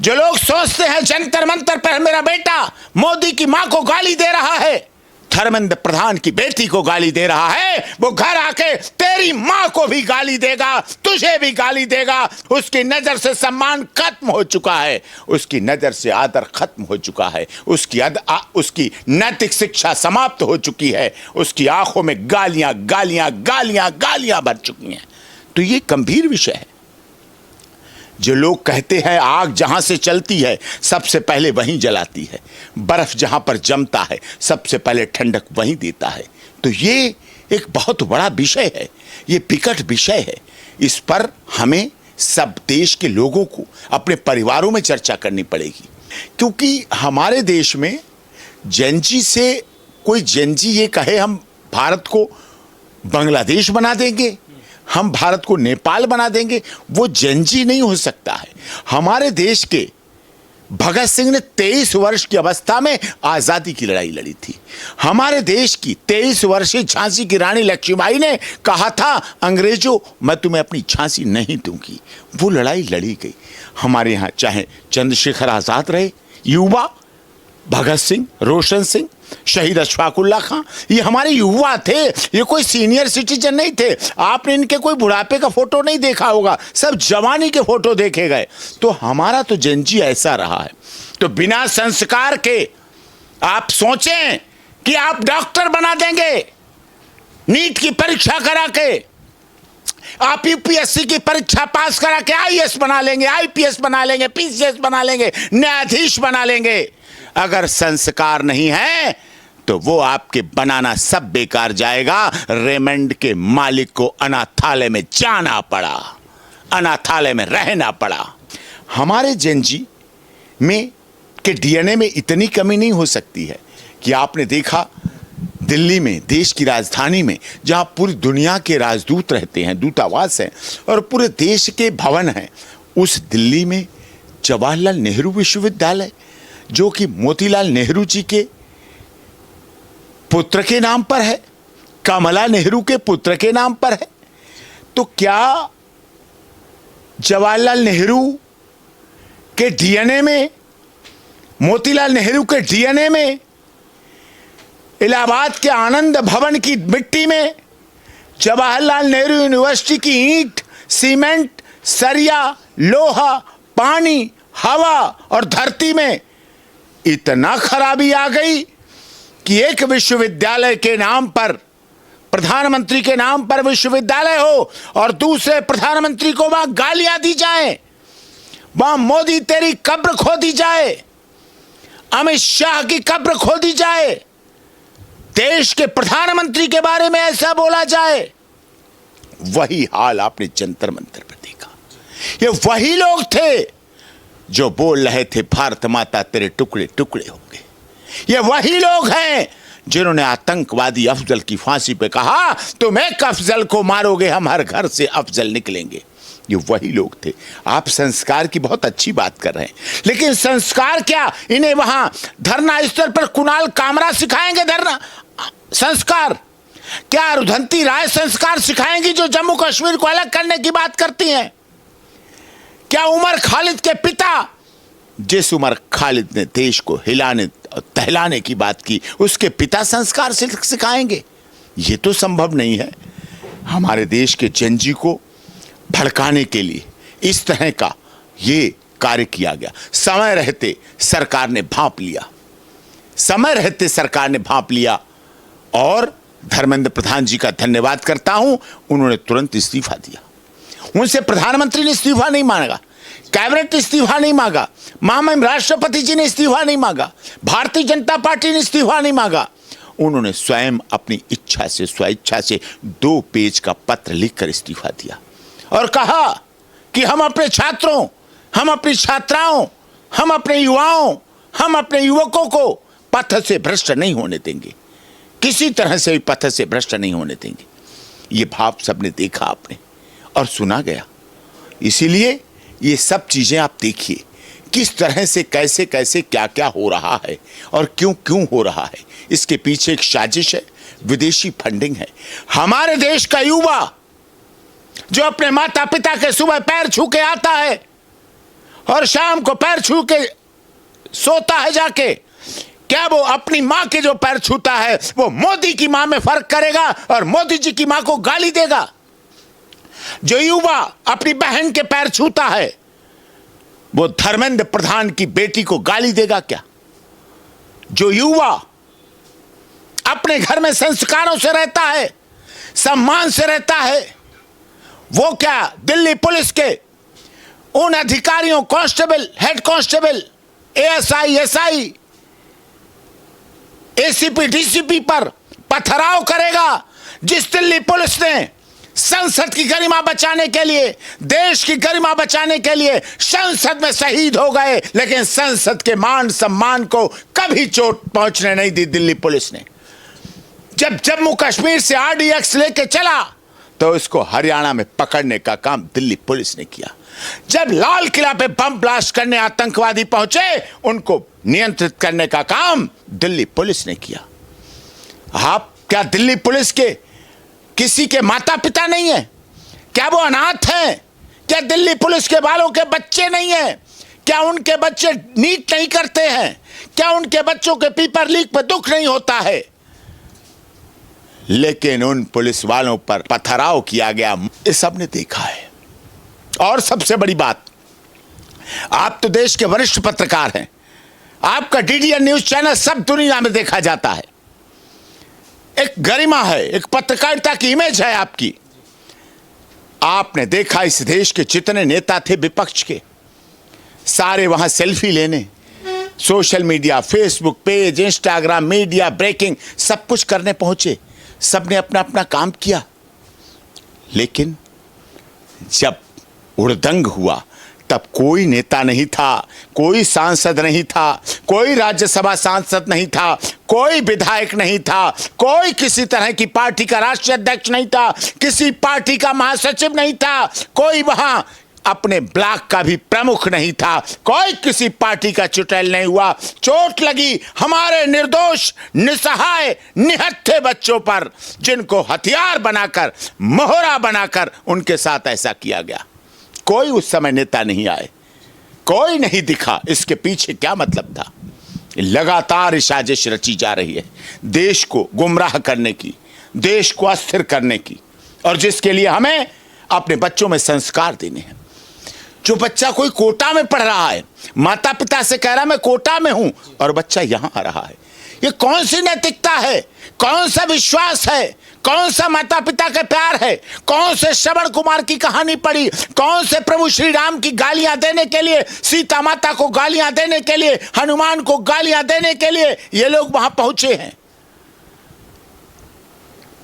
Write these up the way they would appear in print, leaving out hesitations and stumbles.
जो लोग सोचते हैं जंतर मंतर पर मेरा बेटा मोदी की मां को गाली दे रहा है, धर्मेंद्र प्रधान की बेटी को गाली दे रहा है, वो घर आके तेरी मां को भी गाली देगा, तुझे भी गाली देगा। उसकी नजर से सम्मान खत्म हो चुका है, उसकी नजर से आदर खत्म हो चुका है, उसकी नैतिक शिक्षा समाप्त हो चुकी है, उसकी आंखों में गालियां गालियां गालियां गालियां भर चुकी हैं। तो ये गंभीर विषय है। जो लोग कहते हैं आग जहां से चलती है सबसे पहले वहीं जलाती है, बर्फ जहां पर जमता है सबसे पहले ठंडक वहीं देता है, तो ये एक बहुत बड़ा विषय है, ये विकट विषय है। इस पर हमें सब देश के लोगों को अपने परिवारों में चर्चा करनी पड़ेगी, क्योंकि हमारे देश में जेनजी से कोई जेनजी ये कहे हम भारत को बांग्लादेश बना देंगे, हम भारत को नेपाल बना देंगे, वो जेनजी नहीं हो सकता है। हमारे देश के भगत सिंह ने 23 वर्ष की अवस्था में आजादी की लड़ाई लड़ी थी। हमारे देश की 23 वर्षीय झांसी की रानी लक्ष्मीबाई ने कहा था अंग्रेजों मैं तुम्हें अपनी झांसी नहीं दूंगी, वो लड़ाई लड़ी गई। हमारे यहाँ चाहे चंद्रशेखर आजाद रहे, युवा भगत सिंह, रोशन सिंह, शहीद अशफाकुल्ला खां, ये हमारे युवा थे, ये कोई सीनियर सिटीजन नहीं थे। आपने इनके कोई बुढ़ापे का फोटो नहीं देखा होगा, सब जवानी के फोटो देखे गए। तो हमारा तो जेनजी ऐसा रहा है। तो बिना संस्कार के आप सोचें कि आप डॉक्टर बना देंगे, नीट की परीक्षा करा के, आप यूपीएससी की परीक्षा पास करा के आईएएस बना लेंगे, आईपीएस बना लेंगे, पीसीएस बना लेंगे, न्यायाधीश बना लेंगे। अगर संस्कार नहीं है तो वो आपके बनाना सब बेकार जाएगा। रेमंड के मालिक को अनाथालय में जाना पड़ा, अनाथालय में रहना पड़ा। हमारे जेनजी में के डीएनए में इतनी कमी नहीं हो सकती है कि आपने देखा दिल्ली में, देश की राजधानी में, जहां पूरी दुनिया के राजदूत रहते हैं, दूतावास हैं और पूरे देश के भवन हैं, उस दिल्ली में जवाहरलाल नेहरू विश्वविद्यालय जो कि मोतीलाल नेहरू जी के पुत्र के नाम पर है, कमला नेहरू के पुत्र के नाम पर है, तो क्या जवाहरलाल नेहरू के डीएनए में, मोतीलाल नेहरू के डीएनए में, इलाहाबाद के आनंद भवन की मिट्टी में, जवाहरलाल नेहरू यूनिवर्सिटी की ईंट, सीमेंट, सरिया, लोहा, पानी, हवा और धरती में इतना खराबी आ गई कि एक विश्वविद्यालय के नाम पर, प्रधानमंत्री के नाम पर विश्वविद्यालय हो और दूसरे प्रधानमंत्री को वहां गालियां दी जाए, वहां मोदी तेरी कब्र खोदी जाए, अमित शाह की कब्र खोदी जाए, देश के प्रधानमंत्री के बारे में ऐसा बोला जाए। वही हाल आपने जंतर मंतर पर देखा। ये वही लोग थे जो बोल रहे थे भारत माता तेरे टुकड़े टुकड़े होंगे। ये वही लोग हैं जिन्होंने आतंकवादी अफजल की फांसी पे कहा तुम एक अफजल को मारोगे हम हर घर से अफजल निकलेंगे। ये वही लोग थे। आप संस्कार की बहुत अच्छी बात कर रहे हैं, लेकिन संस्कार क्या इन्हें वहां धरना स्थल पर कुणाल कामरा सिखाएंगे धरना संस्कार? क्या रुधंती राय संस्कार सिखाएंगी जो जम्मू कश्मीर को अलग करने की बात करती हैं? क्या उमर खालिद के पिता, जिस उमर खालिद ने देश को हिलाने और टहलाने की बात की, उसके पिता संस्कार सिखाएंगे? ये तो संभव नहीं है। हमारे देश के जेनजी को भड़काने के लिए इस तरह का ये कार्य किया गया। समय रहते सरकार ने भांप लिया, समय रहते सरकार ने भांप लिया और धर्मेंद्र प्रधान जी का धन्यवाद करता हूं, उन्होंने तुरंत इस्तीफा दिया। उनसे प्रधानमंत्री ने इस्तीफा नहीं मांगा, कैबिनेट इस्तीफा नहीं मांगा, महामहिम राष्ट्रपति जी ने इस्तीफा नहीं मांगा, भारतीय जनता पार्टी ने इस्तीफा नहीं मांगा। उन्होंने स्वयं अपनी इच्छा से, स्वेच्छा से 2 पेज का पत्र लिखकर इस्तीफा दिया और कहा कि हम अपने छात्रों, हम अपनी छात्राओं, हम अपने युवाओं, हम अपने युवकों को पथ से भ्रष्ट नहीं होने देंगे, किसी तरह से भी पथ से भ्रष्ट नहीं होने देंगे। ये भाव सबने देखा आपने और सुना गया। इसीलिए ये सब चीजें आप देखिए किस तरह से, कैसे कैसे, क्या क्या हो रहा है और क्यों क्यों हो रहा है। इसके पीछे एक साजिश है, विदेशी फंडिंग है। हमारे देश का युवा जो अपने माता पिता के सुबह पैर छू के आता है और शाम को पैर छू के सोता है जाके, क्या वो अपनी मां के जो पैर छूता है वो मोदी की मां में फर्क करेगा और मोदी जी की मां को गाली देगा? जो युवा अपनी बहन के पैर छूता है वो धर्मेंद्र प्रधान की बेटी को गाली देगा क्या? जो युवा अपने घर में संस्कारों से रहता है, सम्मान से रहता है, वो क्या दिल्ली पुलिस के उन अधिकारियों, constable, head constable, ASI, SI, ACP, DCP पर पथराव करेगा? जिस दिल्ली पुलिस ने संसद की गरिमा बचाने के लिए, देश की गरिमा बचाने के लिए संसद में शहीद हो गए, लेकिन संसद के मान सम्मान को कभी चोट पहुंचने नहीं दी दिल्ली पुलिस ने। जब जम्मू कश्मीर से आरडीएक्स लेके चला तो इसको हरियाणा में पकड़ने का काम दिल्ली पुलिस ने किया। जब लाल किला पे बम ब्लास्ट करने आतंकवादी पहुंचे, उनको नियंत्रित करने का काम दिल्ली पुलिस ने किया। आप क्या दिल्ली पुलिस के किसी के माता पिता नहीं है? क्या वो अनाथ हैं? क्या दिल्ली पुलिस के वालों के बच्चे नहीं हैं? क्या उनके बच्चे नीट नहीं करते हैं? क्या उनके बच्चों के पेपर लीक पर दुख नहीं होता है? लेकिन उन पुलिस वालों पर पथराव किया गया, ये सबने देखा है। और सबसे बड़ी बात, आप तो देश के वरिष्ठ पत्रकार हैं, आपका डीडीएन न्यूज चैनल सब दुनिया में देखा जाता है। एक गरिमा है, एक पत्रकारिता की इमेज है आपकी। आपने देखा इस देश के जितने नेता थे विपक्ष के, सारे वहां सेल्फी लेने, social media, Facebook page, Instagram, media breaking सब कुछ करने पहुंचे। सबने अपना अपना काम किया, लेकिन जब उड़दंग हुआ तब कोई नेता नहीं था, कोई सांसद नहीं था, कोई राज्यसभा सांसद नहीं था, कोई विधायक नहीं था, कोई किसी तरह की पार्टी का राष्ट्रीय अध्यक्ष नहीं था, किसी पार्टी का महासचिव नहीं था, कोई वहां अपने ब्लॉक का भी प्रमुख नहीं था, कोई किसी पार्टी का चुड़ैल नहीं हुआ। चोट लगी हमारे निर्दोष, निसहाय, निहत्थे बच्चों पर, जिनको हथियार बनाकर, मोहरा बनाकर उनके साथ ऐसा किया गया। कोई उस समय नेता नहीं आए, कोई नहीं दिखा। इसके पीछे क्या मतलब था? लगातार साजिश रची जा रही है देश को गुमराह करने की, देश को अस्थिर करने की, और जिसके लिए हमें अपने बच्चों में संस्कार देने हैं। जो बच्चा कोई कोटा में पढ़ रहा है, माता पिता से कह रहा मैं कोटा में हूं, और बच्चा यहां आ रहा है, ये कौन सी नैतिकता है? कौन सा विश्वास है? कौन सा माता पिता का प्यार है? कौन से श्रवण कुमार की कहानी पढ़ी? कौन से प्रभु श्री राम की गालियां देने के लिए, सीता माता को गालियां देने के लिए, हनुमान को गालियां देने के लिए ये लोग वहां पहुंचे हैं?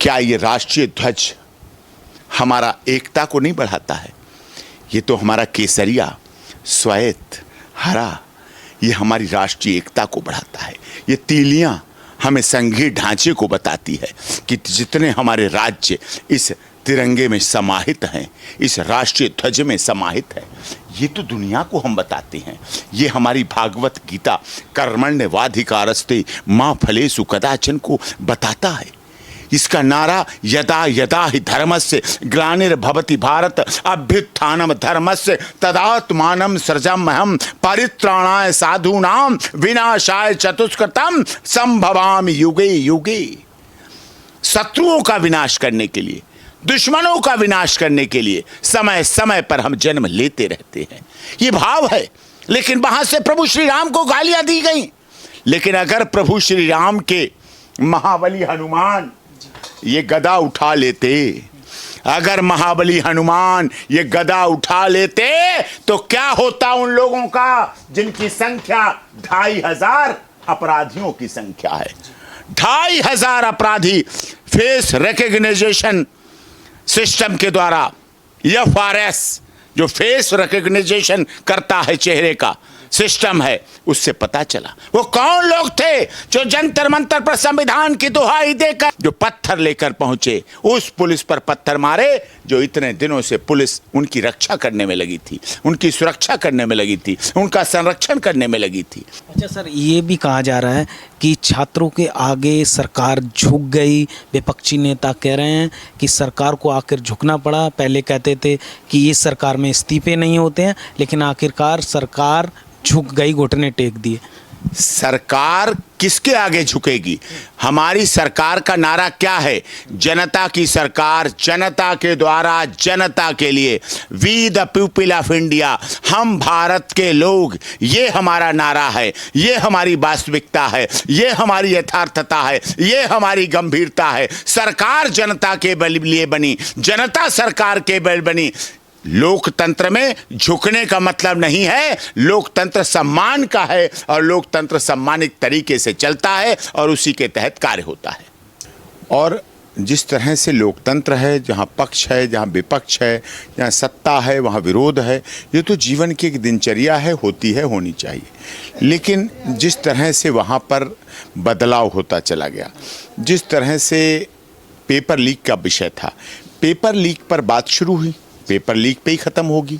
क्या ये राष्ट्रीय ध्वज हमारा एकता को नहीं बढ़ाता है? ये तो हमारा केसरिया, श्वेत, हरा, ये हमारी राष्ट्रीय एकता को बढ़ाता है। ये तीलियां हमें संघीय ढांचे को बताती है कि जितने हमारे राज्य इस तिरंगे में समाहित हैं, इस राष्ट्रीय ध्वज में समाहित है, ये तो दुनिया को हम बताते हैं। ये हमारी भागवत गीता कर्मण्येवाधिकारस्ते मां फलेषु कदाचन को बताता है। इसका नारा यदा यदा हि धर्मस्य ग्लानिर्भवति भारत अभ्युत्थानम धर्मस्य तदात्मानं सृजाम्यहं परित्राणाय साधूनां विनाशाय चतुष्कृतं संभवामि युगे युगे। शत्रुओं का विनाश करने के लिए, दुश्मनों का विनाश करने के लिए समय समय पर हम जन्म लेते रहते हैं, ये भाव है। लेकिन वहां से प्रभु श्री राम को गालियां दी गई। लेकिन अगर प्रभु श्री राम के महाबली हनुमान ये गदा उठा लेते, अगर महाबली हनुमान ये गदा उठा लेते, तो क्या होता उन लोगों का जिनकी संख्या 2500 अपराधियों की संख्या है। 2500 अपराधी फेस रिकग्निशन सिस्टम के द्वारा, FRS जो फेस रिकग्निशन करता है चेहरे का, सिस्टम है उससे पता चला वो कौन लोग थे जो जंतर मंतर पर संविधान की दुहाई देकर जो पत्थर लेकर पहुंचे, उस पुलिस पर पत्थर मारे जो इतने दिनों से पुलिस उनकी रक्षा करने में लगी थी, उनकी सुरक्षा करने में लगी थी, उनका संरक्षण करने में लगी थी। अच्छा सर, ये भी कहा जा रहा है कि छात्रों के आगे सरकार झुक गई। विपक्षी नेता कह रहे हैं कि सरकार को आखिर झुकना पड़ा। पहले कहते थे कि इस सरकार में इस्तीफे नहीं होते हैं, लेकिन आखिरकार सरकार झुक गई, घुटने टेक दिए। सरकार किसके आगे झुकेगी? हमारी सरकार का नारा क्या है? जनता की सरकार, जनता के द्वारा, जनता के लिए। We the people of India, हम भारत के लोग, ये हमारा नारा है, ये हमारी वास्तविकता है, ये हमारी यथार्थता है, ये हमारी गंभीरता है। सरकार जनता के लिए बनी, जनता सरकार के बल बनी। लोकतंत्र में झुकने का मतलब नहीं है, लोकतंत्र सम्मान का है और लोकतंत्र सम्मानित तरीके से चलता है और उसी के तहत कार्य होता है। और जिस तरह से लोकतंत्र है, जहाँ पक्ष है, जहाँ विपक्ष है, जहाँ सत्ता है वहाँ विरोध है, ये तो जीवन की एक दिनचर्या है, होती है, होनी चाहिए। लेकिन जिस तरह से वहाँ पर बदलाव होता चला गया, जिस तरह से पेपर लीक का विषय था, पेपर लीक पर बात शुरू हुई, पेपर लीक पे ही ख़त्म होगी।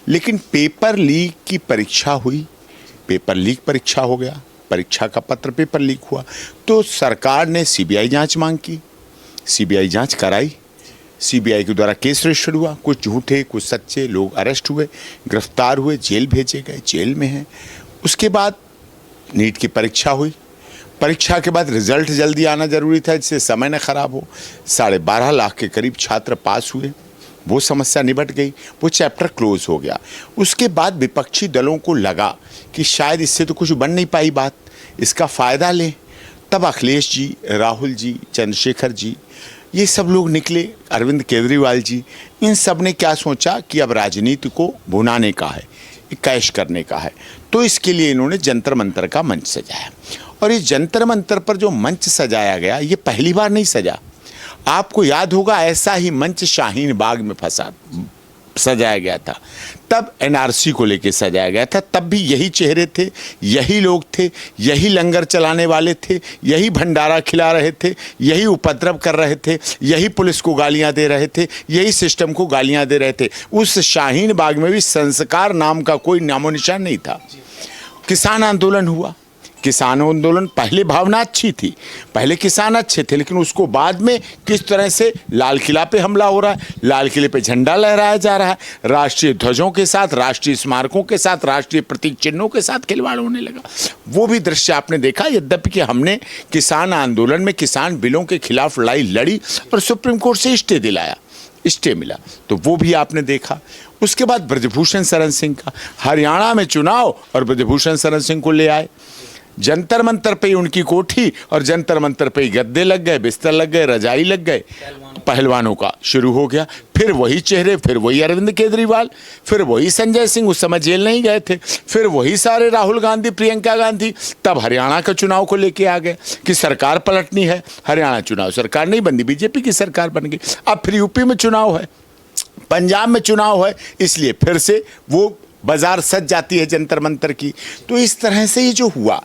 लेकिन पेपर लीक की परीक्षा हुई, पेपर लीक परीक्षा हो गया, परीक्षा का पत्र पेपर लीक हुआ, तो सरकार ने सीबीआई जांच मांग की, सीबीआई जांच कराई, सीबीआई के द्वारा केस रजिस्टर हुआ, कुछ झूठे कुछ सच्चे लोग अरेस्ट हुए, गिरफ्तार हुए, जेल भेजे गए, जेल में हैं। उसके बाद नीट की परीक्षा हुई, परीक्षा के बाद रिजल्ट जल्दी आना जरूरी था जिससे समय न खराब हो। 12.5 लाख के करीब छात्र पास हुए, वो समस्या निपट गई, वो चैप्टर क्लोज हो गया। उसके बाद विपक्षी दलों को लगा कि शायद इससे तो कुछ बन नहीं पाई बात, इसका फ़ायदा लें। तब अखिलेश जी, राहुल जी, चंद्रशेखर जी, ये सब लोग निकले, अरविंद केजरीवाल जी, इन सब ने क्या सोचा कि अब राजनीति को भुनाने का है, कैश करने का है। तो इसके लिए इन्होंने जंतर मंतर का मंच सजाया। और इस जंतर मंतर पर जो मंच सजाया गया, ये पहली बार नहीं सजा। आपको याद होगा ऐसा ही मंच शाहीन बाग में सजाया गया था, तब एनआरसी को लेके सजाया गया था। तब भी यही चेहरे थे, यही लोग थे, यही लंगर चलाने वाले थे, यही भंडारा खिला रहे थे, यही उपद्रव कर रहे थे, यही पुलिस को गालियां दे रहे थे, यही सिस्टम को गालियां दे रहे थे। उस शाहीन बाग में भी संस्कार नाम का कोई नामो निशान नहीं था। किसान आंदोलन हुआ, किसान आंदोलन पहले भावना अच्छी थी, पहले किसान अच्छे थे, लेकिन उसको बाद में किस तरह से लाल किला पे हमला हो रहा है, लाल किले पे झंडा लहराया जा रहा है, राष्ट्रीय ध्वजों के साथ, राष्ट्रीय स्मारकों के साथ, राष्ट्रीय प्रतीक चिन्हों के साथ खिलवाड़ होने लगा। वो भी दृश्य आपने देखा। यद्यपि कि हमने किसान आंदोलन में किसान बिलों के खिलाफ लड़ाई लड़ी और सुप्रीम कोर्ट से स्टे मिला, तो वो भी आपने देखा। उसके बाद ब्रजभूषण शरण सिंह का हरियाणा में चुनाव और ब्रजभूषण शरण सिंह को ले आए। जंतर मंतर पे ही उनकी कोठी और जंतर मंतर पे ही गद्दे लग गए, बिस्तर लग गए, रजाई लग गए, पहलवानों का शुरू हो गया। फिर वही चेहरे, फिर वही अरविंद केजरीवाल, फिर वही संजय सिंह, उस समय जेल नहीं गए थे, फिर वही सारे राहुल गांधी, प्रियंका गांधी। तब हरियाणा का चुनाव को लेके आ गए कि सरकार पलटनी है। हरियाणा चुनाव सरकार नहीं बनी, बीजेपी की सरकार बन गई। अब फिर यूपी में चुनाव है, पंजाब में चुनाव है, इसलिए फिर से वो बाजार सज जाती है जंतर मंतर की। तो इस तरह से ये जो हुआ